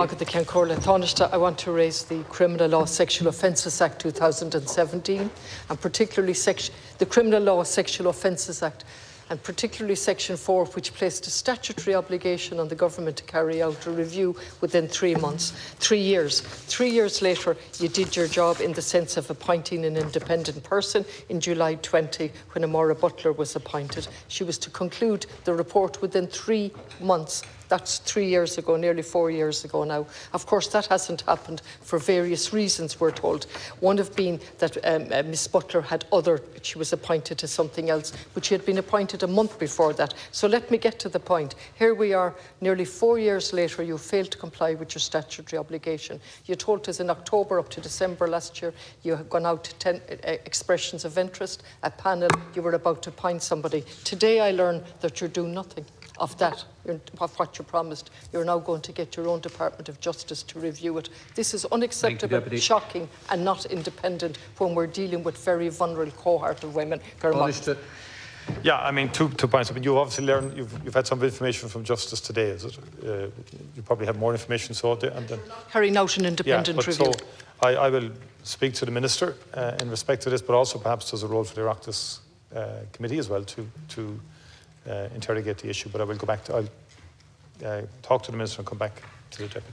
I want to raise the Criminal Law Sexual Offences Act 2017 and particularly the Criminal Law Sexual Offences Act and particularly Section 4, which placed a statutory obligation on the government to carry out a review within 3 months. 3 years. 3 years later, you did your job in the sense of appointing an independent person in July 20 when Amora Butler was appointed. She was to conclude the report within 3 months. That's 3 years ago, nearly 4 years ago now. Of course, that hasn't happened for various reasons, we're told. One of being that Miss Butler she was appointed to something else, but she had been appointed a month before that. So let me get to the point. Here we are, nearly 4 years later, you failed to comply with your statutory obligation. You told us in October up to December last year, you had gone out to 10 expressions of interest, a panel, you were about to appoint somebody. Today I learn that you're doing nothing of that, of what you promised. You're now going to get your own Department of Justice to review it. This is unacceptable, shocking and not independent when we're dealing with very vulnerable cohort of women. Yeah, I mean, two points. I mean, you've obviously learned, you've had some information from Justice today, is it? You probably have more information, so... And then, carrying out an independent review. So I will speak to the Minister in respect to this, but also perhaps there's a role for the Oireachtas committee as well to interrogate the issue, but I will go back to, I'll talk to the Minister and come back to the Deputy.